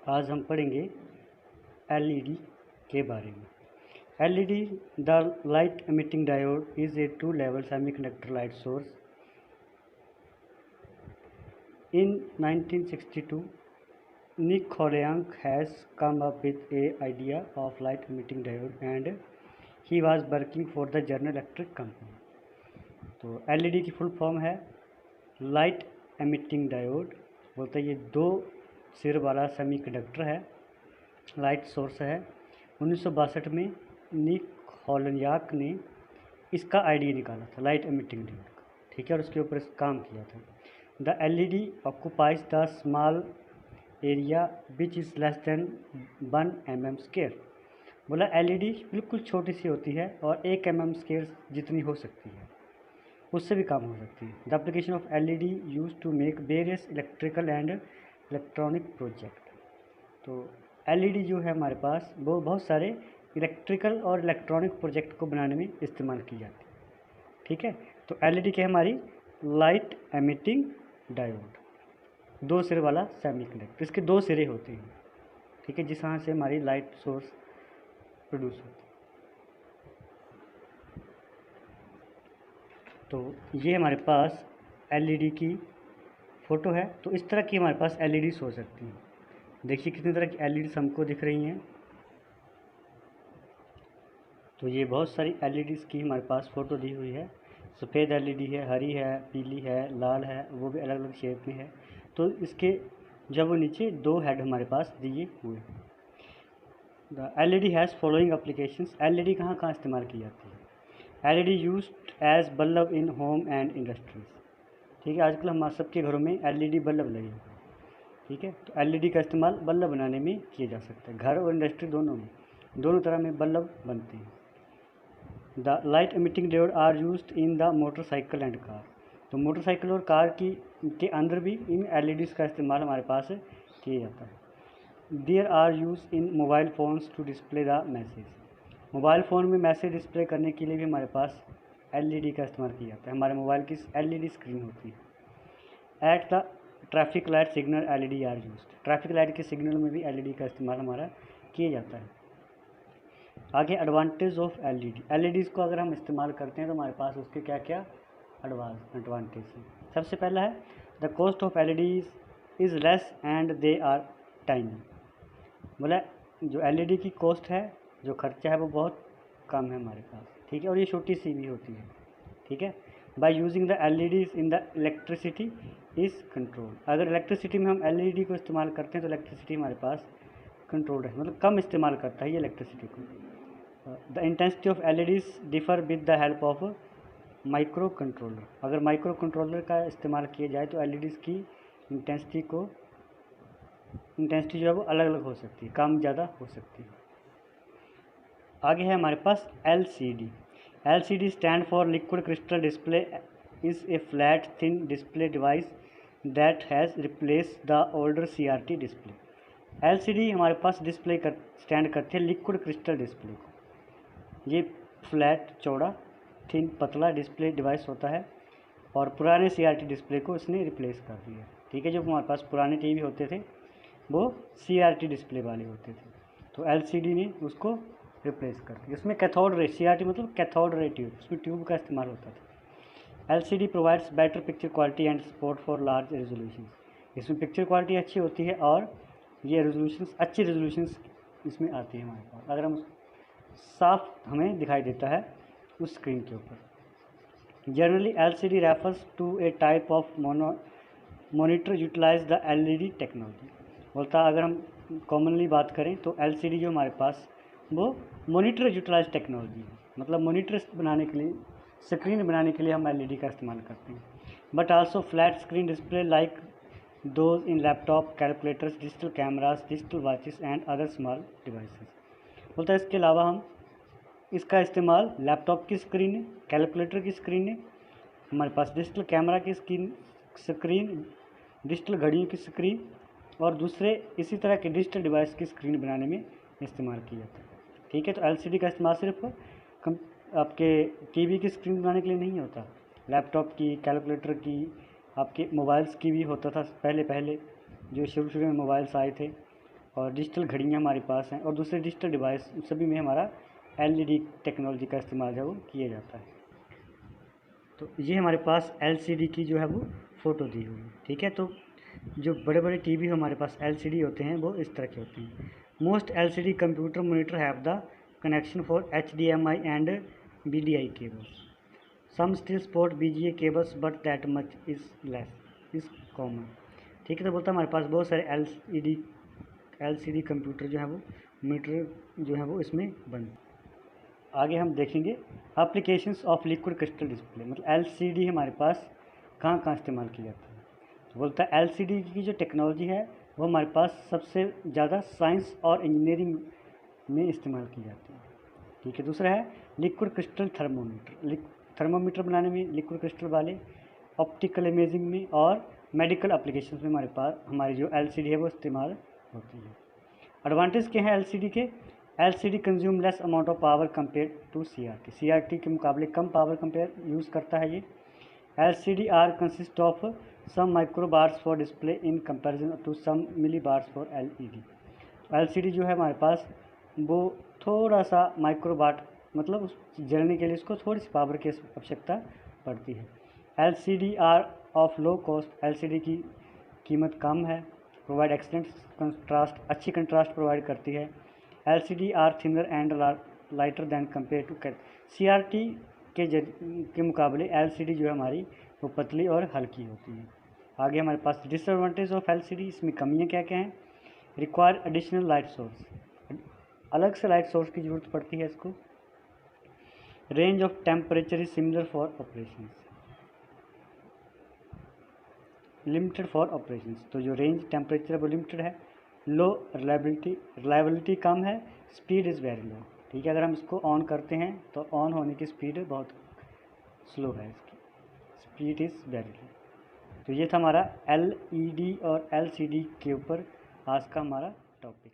आज हम पढ़ेंगे एलईडी के बारे में। LED the light emitting diode is a two-level semiconductor light source. In 1962, Nick Holyoake has come up with a idea of light emitting diode and he was working for the General Electric company. तो LED की full form है light emitting diode. बोलते हैं ये दो सिर वाला semiconductor है, लाइट सोर्स है। 1962 में निक हॉलयाक ने इसका आइडिया निकाला था लाइट एमिटिंग डायोड का, ठीक है, और उसके ऊपर काम किया था। The LED occupies the small area which is less than 1 mm square. बोला एलईडी बिल्कुल छोटी सी होती है और 1 mm स्क्वायर जितनी हो सकती है, उससे भी काम हो सकती है। The application of LED use to make various electrical and electronic project. तो एलईडी जो है हमारे पास वो बहुत सारे इलेक्ट्रिकल और इलेक्ट्रॉनिक प्रोजेक्ट को बनाने में इस्तेमाल की जाती है, ठीक है। तो एलईडी क्या है हमारी लाइट एमिटिंग डायोड, दो सिरे वाला सेमीकंडक्टर। इसके दो सिरे होते हैं, ठीक है, जिस यहाँ से हमारी लाइट सोर्स प्रोड्यूस होती है। तो ये हमारे पास एलईडी की फ़ोटो है। तो इस तरह की हमारे पास एलईडीज हो सकती हैं। देखिए कितनी तरह की एलईडीज हमको दिख रही हैं। तो ये बहुत सारी एलईडीज की हमारे पास फ़ोटो दी हुई है। सफ़ेद एलईडी है, हरी है, पीली है, लाल है, वो भी अलग अलग शेप में है। तो इसके जब वो नीचे दो हेड हमारे पास दिए हुए हैं। The LED has following applications. LED कहाँ कहाँ इस्तेमाल की जाती है? LED used as bulb in home and industries, ठीक है। आजकल हमारे सबके घरों में एलईडी बल्ब लगे हुए हैं, ठीक है। तो एलईडी का इस्तेमाल बल्ब बनाने में किया जा सकता है। घर और इंडस्ट्री दोनों में, दोनों तरह में बल्ब बनते हैं। The light emitting diode are used in the motorcycle and car. तो मोटरसाइकिल और कार के अंदर भी इन एलईडीज़ का इस्तेमाल हमारे पास किया जाता है। There are use in mobile phones to display the message. Mobile phone में मैसेज डिस्प्ले करने के लिए भी हमारे पास एलईडी का इस्तेमाल किया जाता है। हमारे मोबाइल की एलईडी स्क्रीन होती है। At the traffic light signal LED are used. Traffic light के सिग्नल में भी एलईडी का इस्तेमाल हमारा किया जाता है। आगे एडवांटेज ऑफ एलईडी। एलईडीज़ को अगर हम इस्तेमाल करते हैं तो हमारे पास उसके क्या क्या एडवांटेज हैं। सबसे पहला है the cost of LEDs is less and they are tiny. बोला जो एलईडी की कॉस्ट है, जो खर्चा है, वो बहुत कम है हमारे पास, ठीक है, और ये छोटी सी भी होती है, ठीक है। By using the LEDs in the electricity is control. अगर इलेक्ट्रिसिटी में हम एलईडी को इस्तेमाल करते हैं तो इलेक्ट्रिसिटी हमारे पास कंट्रोल है, मतलब कम इस्तेमाल करता है ये इलेक्ट्रिसिटी को। The intensity of LEDs differ with the help of micro controller. अगर माइक्रो कंट्रोलर का इस्तेमाल किया जाए तो एलईडीज़ की इंटेंसिटी जो है वो अलग अलग हो सकती है, कम ज़्यादा हो सकती है। आगे है हमारे पास LCD. LCD stand for liquid crystal display is a flat thin display device that has replace the older CRT display. LCD हमारे पास डिस्प्ले स्टैंड करती है लिक्विड क्रिस्टल डिस्प्ले को। ये फ्लैट चौड़ा थिन पतला डिस्प्ले डिवाइस होता है और पुराने सीआरटी डिस्प्ले को इसने रिप्लेस कर दिया, ठीक है। जो हमारे पास पुराने टीवी होते थे वो सीआरटी डिस्प्ले वाले होते थे, तो एलसीडी ने उसको रिप्लेस कर दिया। उसमें कैथोड रे, सीआरटी मतलब कैथोड रे ट्यूब, उसमें ट्यूब का इस्तेमाल होता था। LCD provides better picture quality and support for large resolution. इसमें पिक्चर क्वालिटी अच्छी होती है और ये रेजोल्यूशंस, अच्छी रेजोल्यूशंस इसमें आती है हमारे पास। अगर हम साफ हमें दिखाई देता है उस स्क्रीन के ऊपर। Generally LCD refers to a type of monitor utilize the LED technology. बोलता अगर हम कॉमनली बात करें तो एलसीडी जो हमारे पास वो मॉनिटर यूटिलाइज टेक्नोलॉजी है, मतलब मॉनिटर बनाने के लिए, स्क्रीन बनाने के लिए हम एलईडी का इस्तेमाल करते हैं। But also flat screen display like those in laptop, calculators, digital cameras, digital watches and other small devices. बोलता है इसके अलावा हम इसका इस्तेमाल लैपटॉप की स्क्रीन, कैलकुलेटर की स्क्रीन, हमारे पास डिजिटल कैमरा की स्क्रीन, डिजिटल घड़ियों की स्क्रीन और दूसरे इसी तरह के डिजिटल डिवाइस की स्क्रीन बनाने में इस्तेमाल किया जाता है, ठीक है। तो एलसीडी का इस्तेमाल सिर्फ आपके टीवी की स्क्रीन बनाने के लिए नहीं होता, लैपटॉप की, कैलकुलेटर की, आपके मोबाइल्स की भी होता था पहले जो शुरू में मोबाइल्स आए थे और डिजिटल घड़ियाँ हमारे पास हैं, और दूसरे डिजिटल डिवाइस सभी में हमारा एलईडी टेक्नोलॉजी का इस्तेमाल है वो किया जाता है। तो ये हमारे पास एलसीडी की जो है वो फ़ोटो दी हुई है, ठीक है। तो जो बड़े बड़े टीवी हमारे पास एलसीडी होते हैं वो इस तरह के होते हैं। Most LCD computer monitor have the connection for HDMI and VDI cables, some still support VGA cables but that much is common, ठीक है। तो बोलता है हमारे पास बहुत सारे एलसीडी कंप्यूटर जो है वो मीटर जो है वो इसमें बंद। आगे हम देखेंगे applications of liquid crystal display, मतलब एलसीडी हमारे पास कहाँ कहाँ इस्तेमाल किया जाता है। तो बोलता है एलसीडी की जो टेक्नोलॉजी है वो हमारे पास सबसे ज़्यादा साइंस और इंजीनियरिंग में इस्तेमाल की जाती है, ठीक है। दूसरा है लिक्विड क्रिस्टल थर्मोमीटर बनाने में लिक्विड क्रिस्टल वाले, ऑप्टिकल इमेजिंग में और मेडिकल एप्लीकेशन में हमारे पास हमारी जो एलसीडी है वो इस्तेमाल होती है। एडवांटेज क्या है एलसीडी के? LCD consume less amount of power compare to CRT के मुकाबले कम पावर कंपेयर यूज़ करता है ये। LCD are consist of some micro bars for display in comparison to some milli bars for LED. LCD जो है हमारे पास वो थोड़ा सा माइक्रो बार्ट, मतलब उस जलने के लिए उसको थोड़ी सी पावर की आवश्यकता पड़ती है। LCD are of low cost, LCD की कीमत कम है। प्रोवाइड एक्सलेंट कंट्रास्ट, अच्छी कंट्रास्ट प्रोवाइड करती है। LCD are thinner and lighter than compare to CRT के मुकाबले एलसीडी जो है हमारी वो पतली और हल्की होती है। आगे हमारे पास डिसएडवांटेज ऑफ एलसीडी, इसमें कमियाँ क्या क्या हैं? रिक्वायर एडिशनल लाइट सोर्स, अलग से लाइट सोर्स की ज़रूरत पड़ती है इसको। Range of temperature is similar for operation, limited for operations, तो जो रेंज टेम्परेचर है वो लिमिटेड है। लो रिलायबिलिटी कम है। स्पीड इज़ वेरी लो, ठीक है। अगर हम इसको ऑन करते हैं तो ऑन होने की स्पीड बहुत स्लो है, इसकी स्पीड इज़ वेरी लो। तो ये था हमारा एलईडी और एलसीडी के ऊपर आज का हमारा टॉपिक।